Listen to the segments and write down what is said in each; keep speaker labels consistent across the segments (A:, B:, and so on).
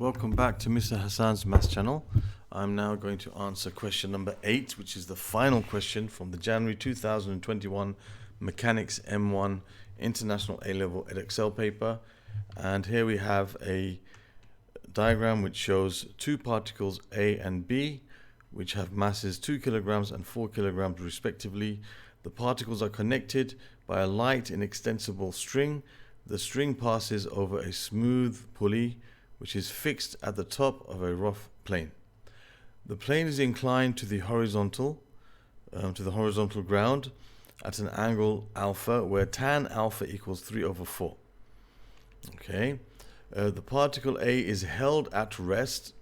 A: Welcome back to Mr. Hassan's Maths channel. I'm now going to answer question number 8, which is the final question from the January 2021 Mechanics M1 International A-Level Edexcel paper. And here we have a diagram which shows two particles A and B, which have masses 2 kilograms and 4 kilograms respectively. The particles are connected by a light inextensible string. The string passes over a smooth pulley which is fixed at the top of a rough plane. The plane is inclined to the horizontal ground at an angle alpha, where tan alpha equals 3/4. Okay, the particle A is held at rest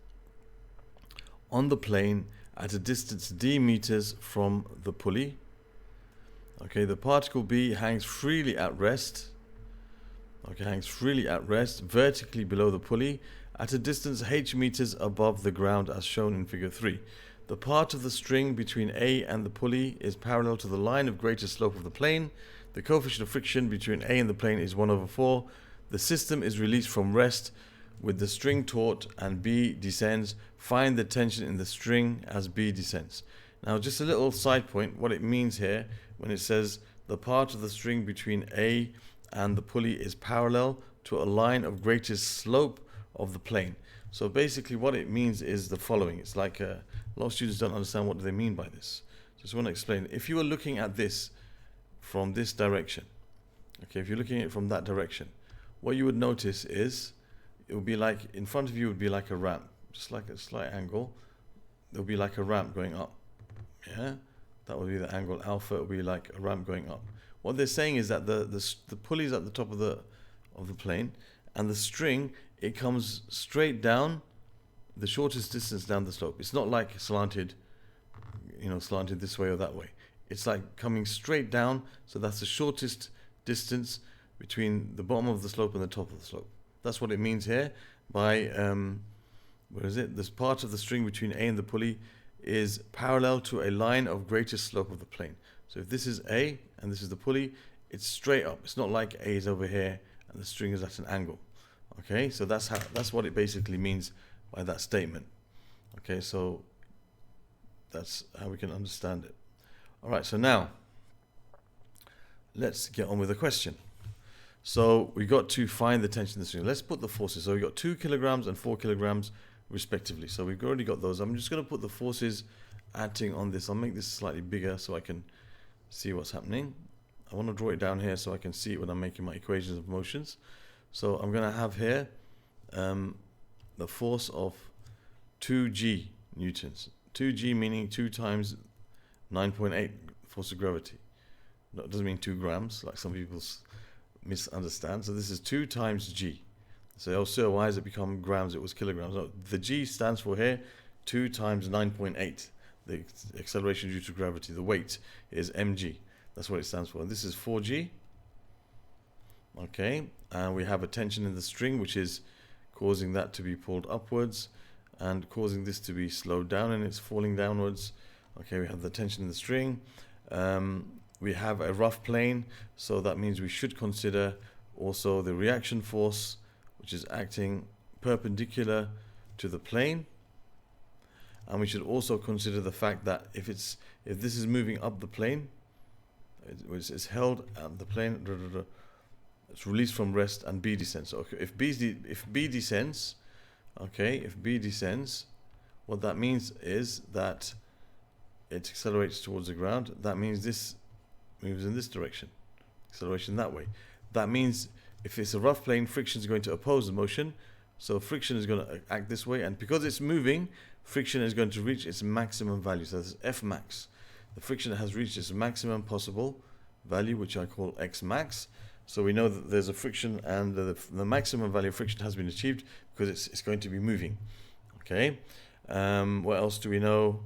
A: on the plane at a distance d meters from the pulley. Okay, the particle B hangs freely at rest. Hangs freely at rest vertically below the pulley at a distance h meters above the ground as shown in figure 3. The part of the string between A and the pulley is parallel to the line of greatest slope of the plane. The coefficient of friction between A and the plane is 1/4. The system is released from rest with the string taut and B descends. Find the tension in the string as B descends. Now, just a little side point, what it means here when it says the part of the string between A and the pulley is parallel to a line of greatest slope of the plane. So basically what it means is the following. It's like a lot of students don't understand what do they mean by this. Just want to explain. If you were looking at this from this direction, okay, if you're looking at it from that direction, what you would notice is it would be like in front of you would be like a ramp, just like a slight angle. There would be like a ramp going up. Yeah, that would be the angle alpha. It would be like a ramp going up. What they're saying is that the pulley is at the top of the plane, and the string, it comes straight down the shortest distance down the slope. It's not like slanted, slanted this way or that way. It's like coming straight down, so that's the shortest distance between the bottom of the slope and the top of the slope. That's what it means here by where is it? This part of the string between A and the pulley is parallel to a line of greatest slope of the plane. So if this is A and this is the pulley, it's straight up. It's not like A is over here and the string is at an angle. Okay, so that's what it basically means by that statement. Okay, so that's how we can understand it. All right, so now let's get on with the question. So we got to find the tension in the string. Let's put the forces. So we got 2 kilograms and 4 kilograms respectively. So we've already got those. I'm just going to put the forces acting on this. I'll make this slightly bigger so I can see what's happening. I want to draw it down here so I can see it when I'm making my equations of motions. So I'm going to have here the force of 2g newtons. 2g meaning 2 times 9.8 force of gravity. No, it doesn't mean 2 grams like some people misunderstand. So this is 2 times g. So, oh, sir, why has it become grams? It was kilograms. No, the g stands for here 2 times 9.8. The acceleration due to gravity. The weight is mg. That's what it stands for. And this is 4g. Okay, and we have a tension in the string which is causing that to be pulled upwards and causing this to be slowed down and it's falling downwards. Okay, we have the tension in the string. We have a rough plane, so that means we should consider also the reaction force which is acting perpendicular to the plane. And we should also consider the fact that if this is moving up the plane, it's held at the plane, it's released from rest and B descends. So if B descends, what that means is that it accelerates towards the ground. That means this moves in this direction, acceleration that way. That means if it's a rough plane, friction is going to oppose the motion. So friction is going to act this way, and because it's moving, friction is going to reach its maximum value. So this is F max. The friction has reached its maximum possible value, which I call X max. So we know that there's a friction, and the maximum value of friction has been achieved because it's going to be moving. Okay. What else do we know?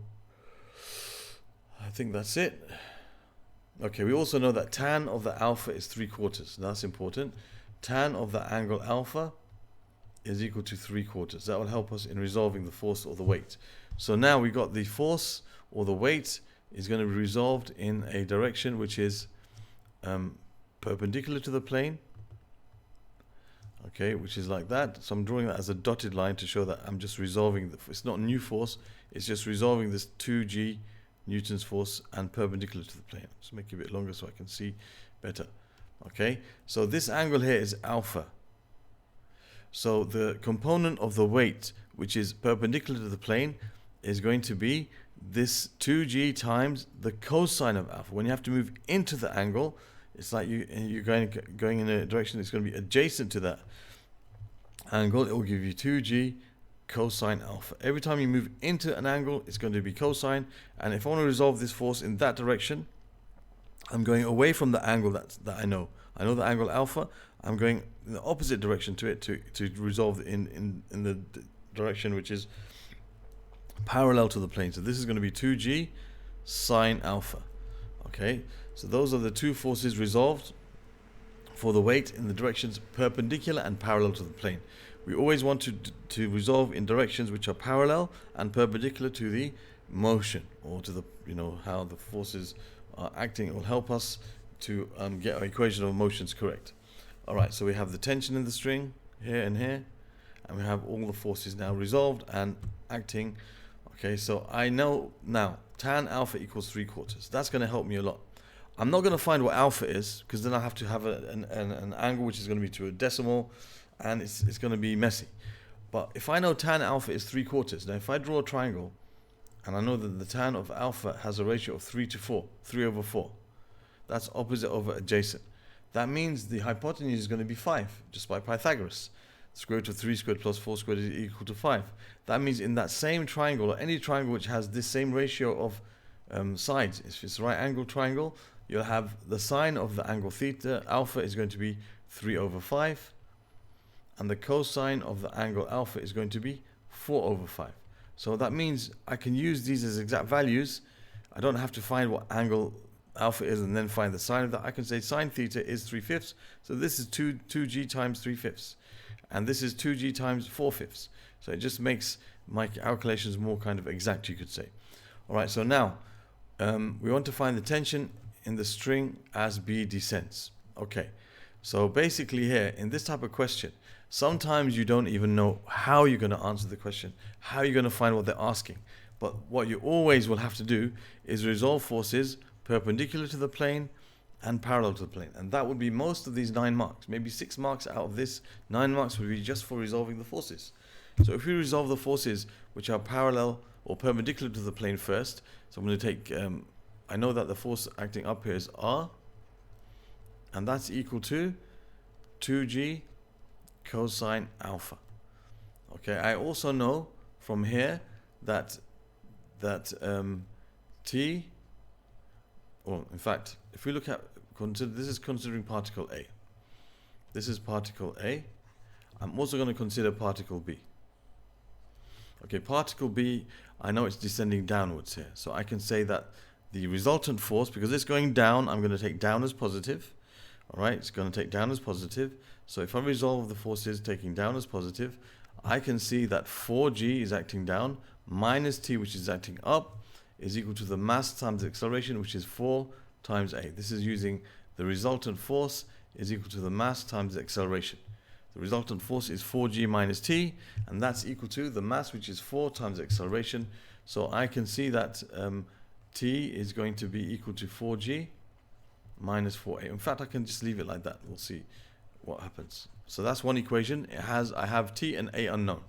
A: I think that's it. Okay, we also know that tan of the alpha is 3/4. That's important. Tan of the angle alpha is equal to 3/4. That will help us in resolving the force or the weight. So now we got the force or the weight is going to be resolved in a direction which is perpendicular to the plane. Okay, which is like that. So I'm drawing that as a dotted line to show that I'm just resolving it's not new force, it's just resolving this 2g Newton's force and perpendicular to the plane. Just make it a bit longer so I can see better. Okay, so this angle here is alpha. So the component of the weight which is perpendicular to the plane is going to be this 2g times the cosine of alpha. When you have to move into the angle, it's like you're going in a direction that's going to be adjacent to that angle. It will give you 2g cosine alpha. Every time you move into an angle, it's going to be cosine. And if I want to resolve this force in that direction, I'm going away from the angle that I know. I know the angle alpha. I'm going in the opposite direction to it to resolve in the direction which is parallel to the plane. So this is going to be 2g sine alpha. Okay, so those are the two forces resolved for the weight in the directions perpendicular and parallel to the plane. We always want to resolve in directions which are parallel and perpendicular to the motion, or to the, how the forces are acting. It will help us to get our equation of motions correct. Alright, so we have the tension in the string here and here, and we have all the forces now resolved and acting. Okay, so I know now tan alpha equals 3/4. That's going to help me a lot. I'm not going to find what alpha is, because then I have to have an angle which is going to be to a decimal, and it's going to be messy. But if I know tan alpha is 3/4, now if I draw a triangle and I know that the tan of alpha has a ratio of 3:4, 3/4, that's opposite over adjacent. That means the hypotenuse is going to be 5, just by Pythagoras. Square root of 3 squared plus 4 squared is equal to 5. That means in that same triangle, or any triangle which has this same ratio of sides, if it's a right angle triangle, you'll have the sine of the angle theta alpha is going to be 3/5, and the cosine of the angle alpha is going to be 4/5. So that means I can use these as exact values. I don't have to find what angle alpha is and then find the sine of that. I can say sine theta is 3/5, so this is 2g times 3/5, and this is 2g times 4/5. So it just makes my calculations more kind of exact, you could say. Alright, so now we want to find the tension in the string as B descends. Okay, so basically here in this type of question, sometimes you don't even know how you're going to answer the question, how you're going to find what they're asking. But what you always will have to do is resolve forces perpendicular to the plane and parallel to the plane, and that would be most of these 9 marks. Maybe 6 marks out of this 9 marks would be just for resolving the forces. So if we resolve the forces which are parallel or perpendicular to the plane first, so I'm going to take I know that the force acting up here is R, and that's equal to 2g cosine alpha. Okay, I also know from here that T, well, in fact, if we look at, this is considering particle A. This is particle A. I'm also going to consider particle B. Okay, particle B, I know it's descending downwards here. So I can say that the resultant force, because it's going down, I'm going to take down as positive. Alright, it's going to take down as positive. So if I resolve the forces taking down as positive, I can see that 4g is acting down, minus t, which is acting up, is equal to the mass times the acceleration, which is 4 times a. This is using the resultant force is equal to the mass times the acceleration. The resultant force is 4g minus t, and that's equal to the mass, which is 4 times the acceleration. So I can see that t is going to be equal to 4g minus 4a. In fact, I can just leave it like that. We'll see what happens. So that's one equation. I have t and a unknown.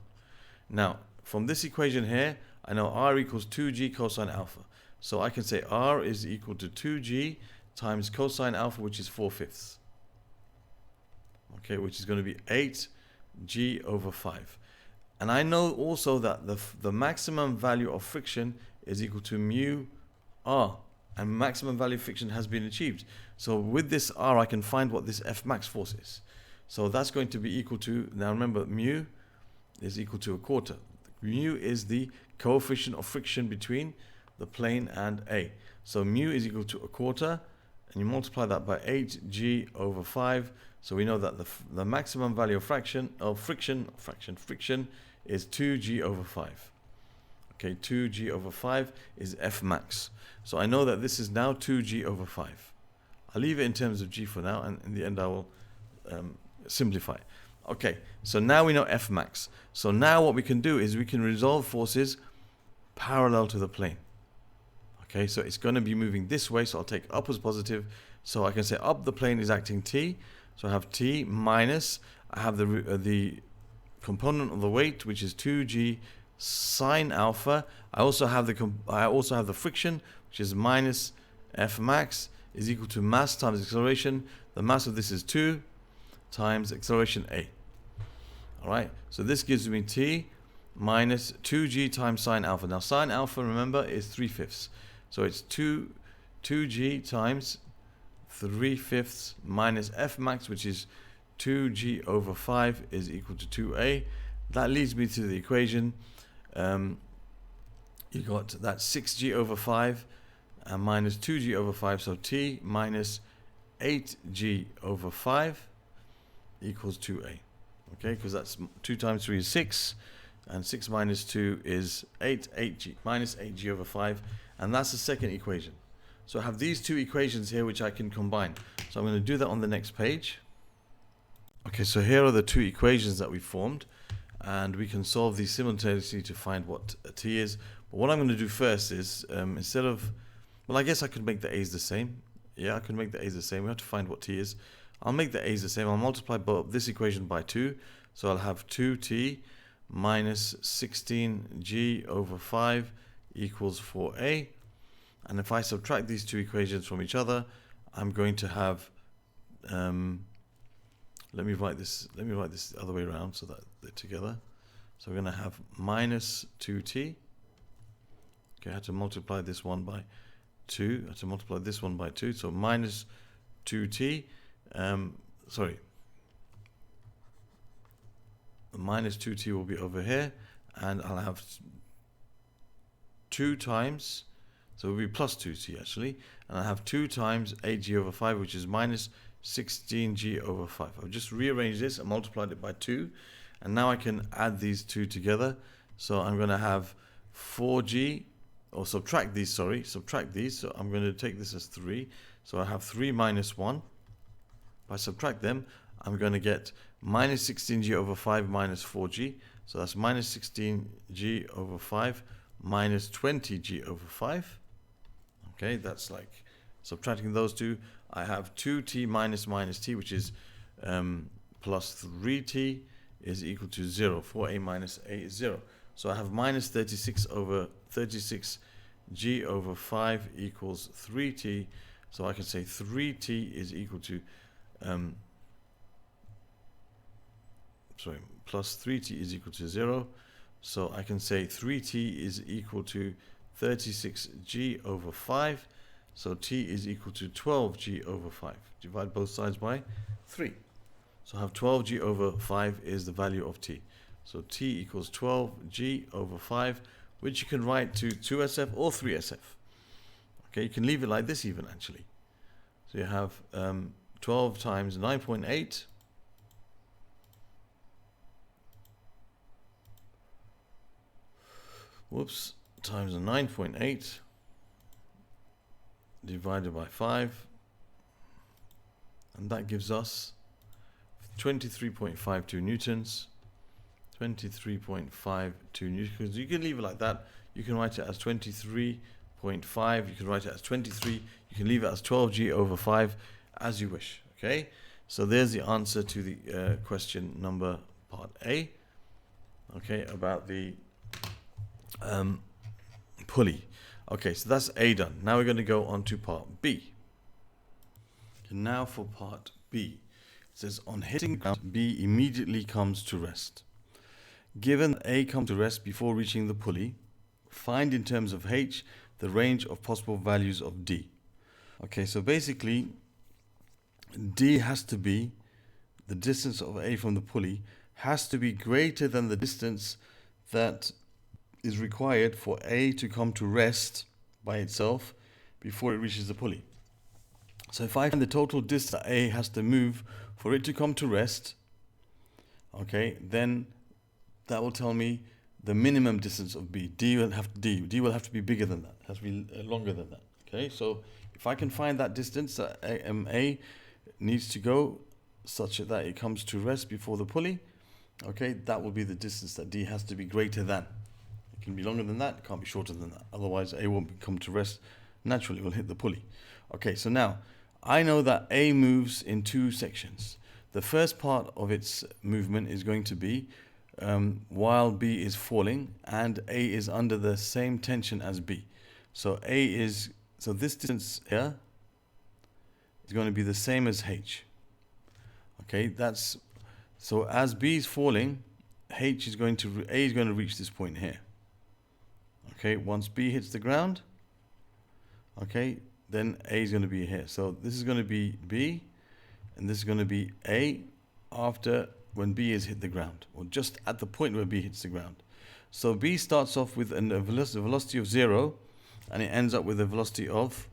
A: Now, from this equation here, I know r equals 2g cosine alpha. So I can say r is equal to 2g times cosine alpha, which is 4/5. Okay, which is going to be 8g/5. And I know also that the maximum value of friction is equal to mu r, and maximum value of friction has been achieved. So with this r, I can find what this F max force is. So that's going to be equal to, now remember, mu is equal to 1/4. Mu is the coefficient of friction between the plane and A. So mu is equal to 1/4, and you multiply that by 8g/5. So we know that the maximum value of friction is 2g/5. Okay, 2g/5 is F max. So I know that this is now 2g/5. I'll leave it in terms of g for now, and in the end I will simplify. Okay, so now we know F max. So now what we can do is we can resolve forces parallel to the plane. Okay, so it's going to be moving this way, so I'll take up as positive. So I can say up the plane is acting T. So I have T minus, I have the component of the weight, which is 2g sine alpha. I also have the friction, which is minus F max is equal to mass times acceleration. The mass of this is 2 times acceleration a. All right, so this gives me T minus 2g times sine alpha. Now sine alpha, remember, is 3/5. So it's 2g times 3/5 minus F max, which is 2g over 5 is equal to 2a. That leads me to the equation. You got that 6g over 5 and minus 2g over 5. So T minus 8g over 5 equals 2a. Okay, because that's 2 times 3 is 6, and 6 minus 2 is 8, 8g, minus 8g over 5, and that's the second equation. So I have these two equations here which I can combine. So I'm going to do that on the next page. Okay, so here are the two equations that we formed, and we can solve these simultaneously to find what T is. But what I'm going to do first is, instead of, well, I guess I could make the A's the same. Yeah, I could make the A's the same. We have to find what T is. I'll make the A's the same. I'll multiply this equation by 2. So I'll have 2T minus 16G over 5 equals 4A. And if I subtract these two equations from each other, I'm going to have, let me write this the other way around so that they're together. So we're going to have minus 2T. Okay, I had to multiply this one by 2. I had to multiply this one by 2. So minus 2T. Minus 2t will be over here, and I'll have 2 times, so it will be plus 2t actually, and I have 2 times 8g over 5, which is minus 16g over 5. I've just rearranged this and multiplied it by 2, and now I can add these two together. So I'm going to have 4g, or subtract these, so I'm going to take this as 3. So I have 3 minus 1. If I subtract them, I'm going to get minus 16g over 5 minus 4g. So that's minus 16g over 5 minus 20g over 5. Okay, that's like subtracting those two. I have 2t minus t, which is plus 3t is equal to 0. 4a minus a is 0. So I have minus 36 over 36g over 5 equals 3t. So I can say 3t is equal to plus 3t is equal to 0. So I can say 3t is equal to 36g over 5. So t is equal to 12g over 5. Divide both sides by 3. So I have 12g over 5 is the value of t. So t equals 12g over 5, which you can write to 2SF or 3SF. Okay, you can leave it like this even actually. So you have 12 times 9.8 times 9.8 divided by 5, and that gives us 23.52 newtons. 23.52 newtons. You can leave it like that. You can write it as 23.5. You can write it as 23. You can leave it as 12g over 5 as you wish. Okay, so there's the answer to the question number part A. Okay, about the pulley. Okay, so that's A done. Now we're going to go on to part B. And now for part B. It says, on hitting ground, B immediately comes to rest. Given A comes to rest before reaching the pulley, find in terms of H the range of possible values of D. Okay, so basically D has to be, the distance of A from the pulley has to be greater than the distance that is required for A to come to rest by itself before it reaches the pulley. So if I find the total distance that A has to move for it to come to rest, okay, then that will tell me the minimum distance of B. D will have to be bigger than that. It has to be longer than that. Okay, so if I can find that distance that A needs to go such that it comes to rest before the pulley, okay, that will be the distance that D has to be greater than. It can be longer than that, it can't be shorter than that. Otherwise, A won't come to rest naturally, it will hit the pulley. Okay, so now I know that A moves in two sections. The first part of its movement is going to be while B is falling and A is under the same tension as B. So this distance here is going to be the same as H. Okay, so as B is falling, A is going to reach this point here. Okay, once B hits the ground, okay, then A is going to be here. So this is going to be B, and this is going to be A after when B has hit the ground, or just at the point where B hits the ground. So B starts off with a velocity of 0, and it ends up with a velocity of,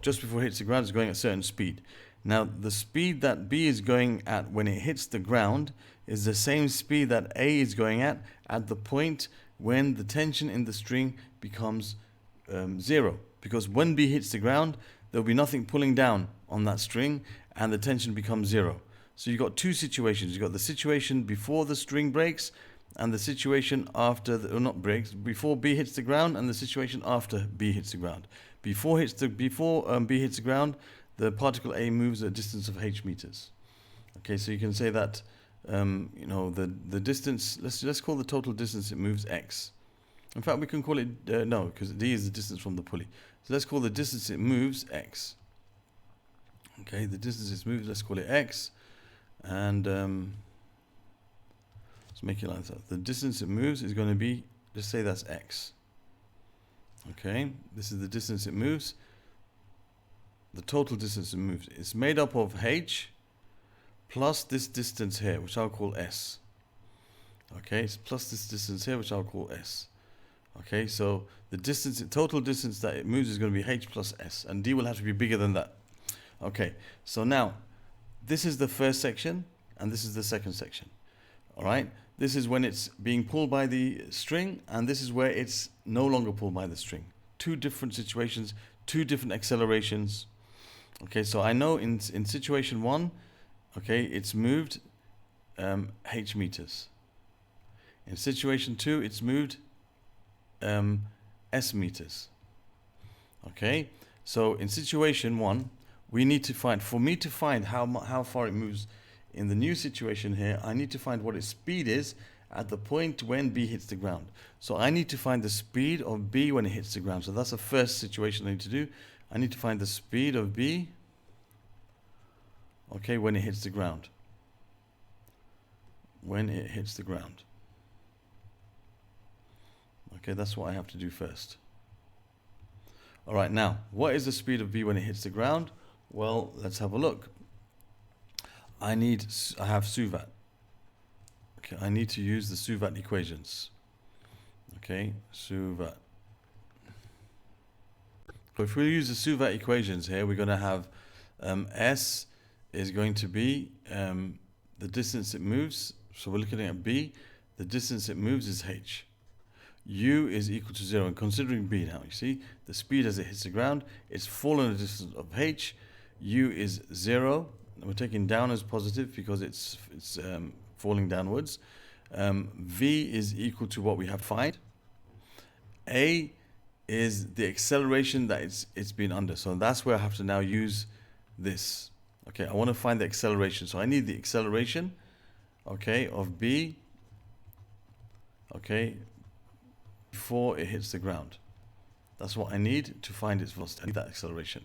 A: just before it hits the ground, it's going at a certain speed. Now, the speed that B is going at when it hits the ground is the same speed that A is going at the point when the tension in the string becomes 0. Because when B hits the ground, there will be nothing pulling down on that string, and the tension becomes 0. So you've got two situations. You've got the situation before the string breaks, and the situation after, before B hits the ground, and the situation after B hits the ground. Before B hits the ground, the particle A moves at a distance of h meters. Okay, so you can say that the distance. Let's call the total distance it moves x. In fact, we can call it no, because d is the distance from the pulley. So let's call the distance it moves x. Okay, the distance it moves, let's call it x, and let's make it like that. The distance it moves is going to be, let's say that's x. Okay, this is the distance it moves. The total distance it moves. It's made up of h plus this distance here, which I'll call s. Okay, it's plus this distance here, which I'll call s. Okay, so the total distance that it moves is going to be h plus s, and d will have to be bigger than that. Okay, so now this is the first section, and this is the second section. All right, this is when it's being pulled by the string, and this is where it's no longer pulled by the string. Two different situations, two different accelerations. Okay, so I know in situation 1, okay, it's moved h meters. In situation 2, it's moved s meters. Okay, so in situation 1, we need to find, for me to find how far it moves in the new situation here, I need to find what its speed is at the point when B hits the ground. So I need to find the speed of B when it hits the ground. So that's the first situation I need to do. I need to find the speed of B, okay, when it hits the ground. When it hits the ground. Okay, that's what I have to do first. All right, now, what is the speed of B when it hits the ground? Well, let's have a look. I have Suvat. Okay, I need to use the Suvat equations. Okay, Suvat. So if we use the Suvat equations here, we're going to have S is going to be the distance it moves. So we're looking at B. The distance it moves is h. U is equal to 0. And considering B now, you see, the speed as it hits the ground, it's fallen a distance of h. U is 0. And we're taking down as positive because it's falling downwards. V is equal to what we have to find. A is the acceleration that it's been under. So that's where I have to now use this. Okay, I want to find the acceleration. So I need the acceleration, okay, of B, okay, before it hits the ground. That's what I need to find its velocity. I need that acceleration.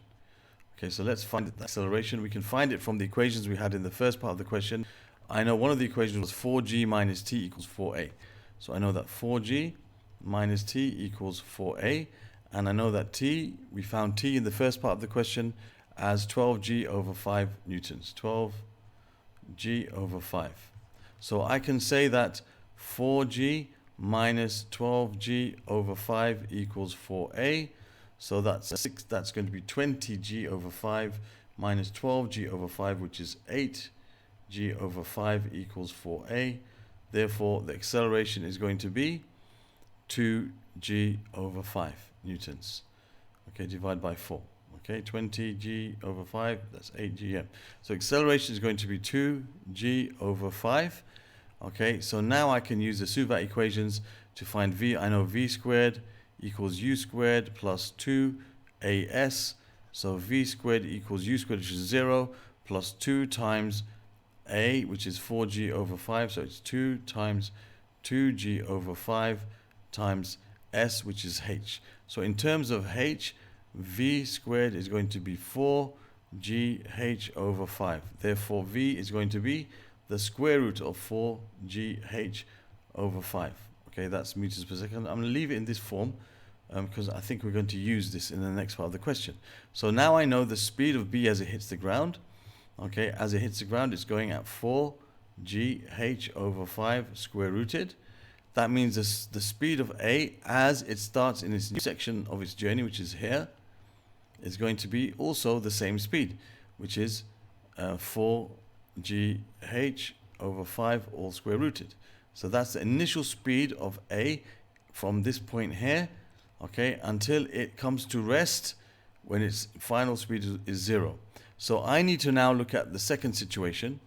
A: Okay, so let's find the acceleration. We can find it from the equations we had in the first part of the question. I know one of the equations was 4g minus t equals 4a. So I know that 4g minus t equals 4a. And I know that t, we found t in the first part of the question as 12g over 5 newtons. 12g over 5. So I can say that 4g minus 12g over 5 equals 4a. So that's going to be 20g over 5 minus 12g over 5, which is 8g over 5 equals 4a. Therefore, the acceleration is going to be 2g over 5 newtons. Okay, divide by 4. Okay, 20g over 5, that's 8gm. So acceleration is going to be 2g over 5. Okay, so now I can use the Suvat equations to find v. I know v squared equals u squared plus 2as. So v squared equals u squared, which is 0, plus 2 times a, which is 4g over 5. So it's 2 times 2g over 5 times s, which is h. So in terms of h, v squared is going to be 4gh over 5. Therefore, v is going to be the square root of 4gh over 5. Okay, that's meters per second. I'm going to leave it in this form because I think we're going to use this in the next part of the question. So now I know the speed of b as it hits the ground. Okay, as it hits the ground, it's going at 4gh over 5 square rooted. That means the speed of a as it starts in its new section of its journey, which is here, is going to be also the same speed, which is 4gh over 5 all square rooted. So that's the initial speed of a from this point here, okay, until it comes to rest when its final speed is 0. So I need to now look at the second situation,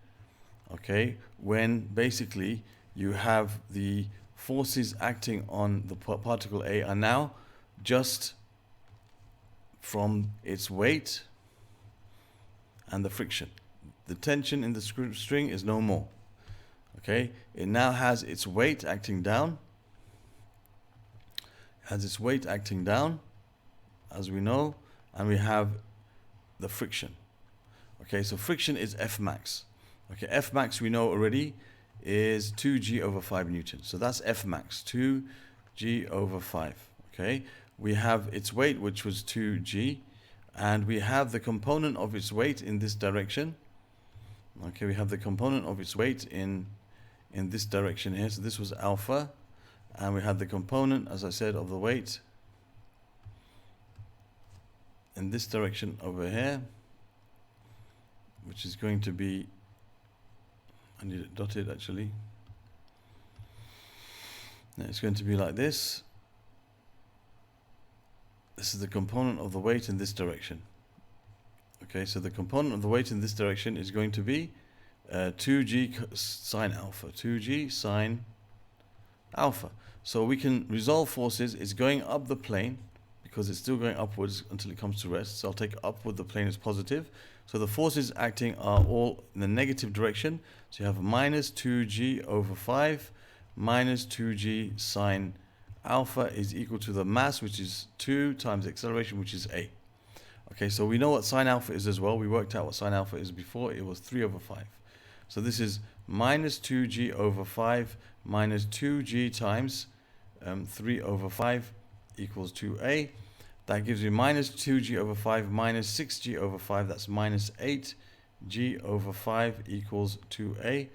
A: okay, when basically you have the forces acting on the particle A are now just from its weight and the friction. The tension in the string is no more. Okay, it now has its weight acting down. Has its weight acting down, as we know, and we have the friction. Okay, so friction is F max. Okay, F max we know already is 2g over 5 newtons. So that's F max, 2g over 5. Okay, we have its weight, which was 2g, and we have the component of its weight in this direction. Okay, we have the component of its weight in this direction here. So this was alpha, and we had the component, as I said, of the weight in this direction over here, which is going to be, I need it dotted actually. Now it's going to be like this. This is the component of the weight in this direction. Okay, so the component of the weight in this direction is going to be 2g sine alpha. 2g sine alpha. So we can resolve forces. It's going up the plane because it's still going upwards until it comes to rest. So I'll take upward, the plane is positive. So the forces acting are all in the negative direction. So you have minus 2g over 5 minus 2g sine alpha is equal to the mass, which is 2 times the acceleration, which is a. Okay, so we know what sine alpha is as well. We worked out what sine alpha is before. It was 3 over 5. So this is minus 2g over 5 minus 2g times 3 over 5 equals 2a. That gives you minus 2g over 5 minus 6g over 5. That's minus 8g over 5 equals 2a.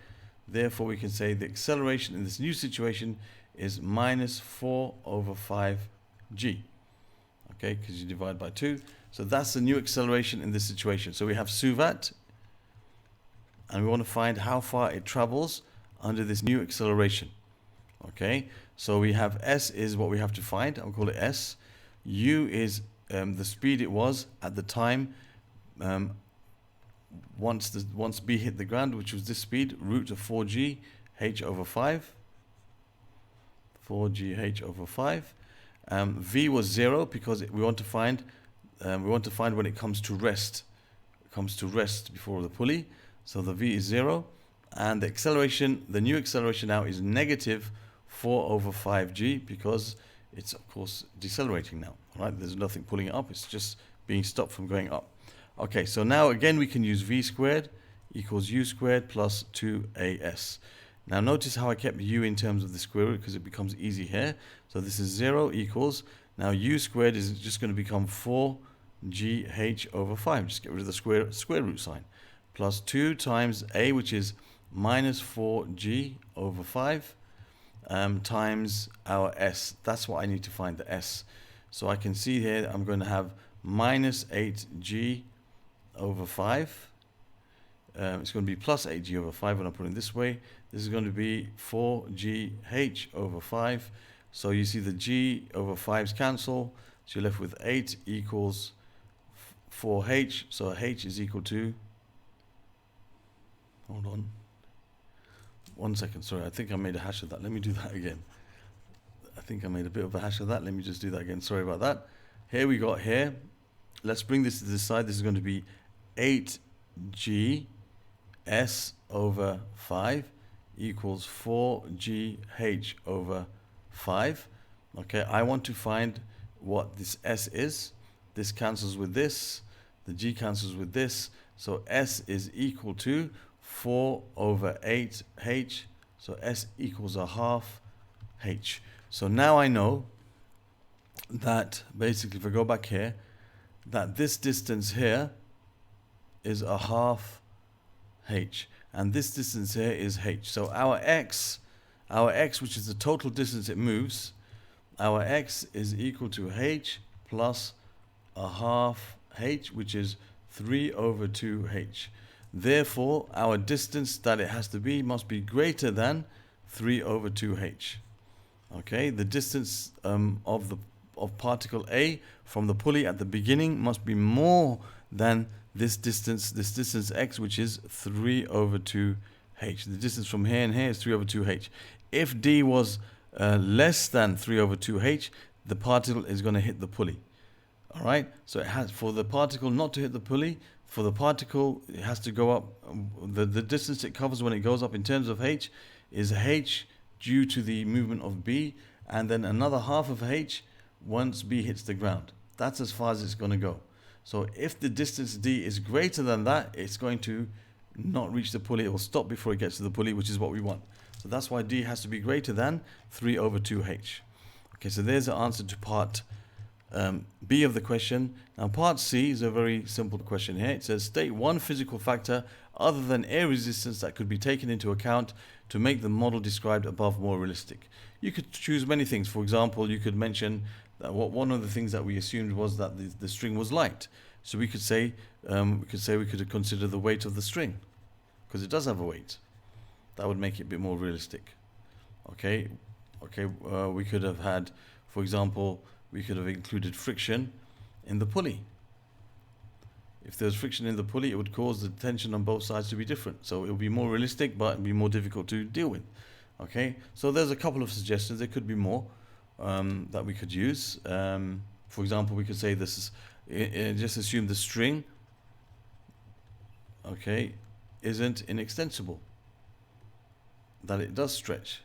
A: Therefore, we can say the acceleration in this new situation is minus 4 over 5g. Okay, because you divide by 2. So that's the new acceleration in this situation. So we have Suvat, and we want to find how far it travels under this new acceleration. Okay, so we have S is what we have to find. I'll call it S. U is the speed it was at the time once B hit the ground, which was this speed, root of 4g h over 5. 4g h over 5. V was 0 because we want to find when it comes to rest. It comes to rest before the pulley. So the V is 0, and the acceleration, the new acceleration now is negative 4 over 5g because it's of course decelerating now. Right? There's nothing pulling it up. It's just being stopped from going up. Okay, so now again we can use v squared equals u squared plus 2as. Now notice how I kept u in terms of the square root because it becomes easy here. So this is 0 equals, now u squared is just going to become 4gh over 5. Just get rid of the square root sign. Plus 2 times a, which is minus 4g over 5, times our s. That's what I need to find, the s. So I can see here I'm going to have minus 8g over 5. It's going to be plus 8g over 5 when I put it this way. This is going to be 4gh over 5. So you see the g over 5's cancel. So you're left with 8 equals for H, so H is equal to, hold on, 1 second, sorry, I think I made a hash of that. Let me do that again. I think I made a bit of a hash of that. Let me just do that again. Sorry about that. Here we got here. Let's bring this to this side. This is going to be 8G S over 5 equals 4GH over 5. Okay, I want to find what this S is. This cancels with this. The G cancels with this. So S is equal to 4 over 8H. So S equals a half H. So now I know that basically, if I go back here, that this distance here is a half H, and this distance here is H. So our X, which is the total distance it moves, our X is equal to H plus a half H, which is 3 over 2H. Therefore, our distance that it has to be must be greater than 3 over 2H. Okay, the distance of particle A from the pulley at the beginning must be more than this distance X, which is 3 over 2H. The distance from here and here is 3 over 2H. If D was less than 3 over 2H, the particle is going to hit the pulley. All right, so it has, for the particle not to hit the pulley, for the particle it has to go up, the distance it covers when it goes up in terms of H is H due to the movement of B, and then another half of H once B hits the ground. That's as far as it's going to go. So if the distance D is greater than that, it's going to not reach the pulley. It will stop before it gets to the pulley, which is what we want. So that's why D has to be greater than 3 over 2H. Okay, so there's the answer to part B of the question. Now part C is a very simple question here. It says, state one physical factor other than air resistance that could be taken into account to make the model described above more realistic. You could choose many things. For example, you could mention that one of the things that we assumed was that the string was light. So we could say we could consider the weight of the string, because it does have a weight. That would make it a bit more realistic. Okay, we could have had, for example, we could have included friction in the pulley. If there's friction in the pulley, it would cause the tension on both sides to be different. So it would be more realistic, but it'd be more difficult to deal with. Okay, so there's a couple of suggestions. There could be more that we could use. For example, we could say this is, just assume the string, okay, isn't inextensible, that it does stretch.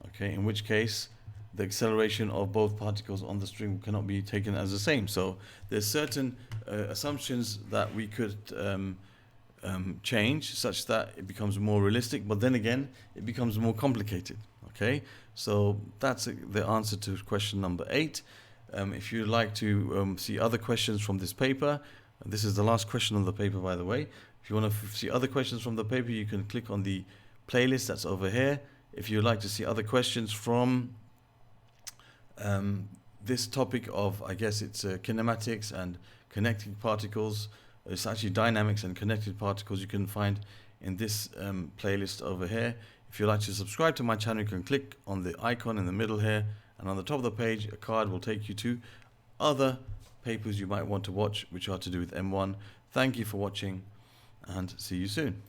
A: Okay, in which case the acceleration of both particles on the string cannot be taken as the same. So there's certain assumptions that we could change such that it becomes more realistic, but then again it becomes more complicated. Okay, so that's the answer to question number 8. If you'd like to see other questions from this paper, this is the last question on the paper, by the way. If you want to see other questions from the paper, you can click on the playlist that's over here. If you'd like to see other questions from this topic of, I guess it's kinematics and connecting particles, it's actually dynamics and connected particles, you can find in this playlist over here. If you'd like to subscribe to my channel, you can click on the icon in the middle here, and on the top of the page a card will take you to other papers you might want to watch which are to do with M1. Thank you for watching, and see you soon.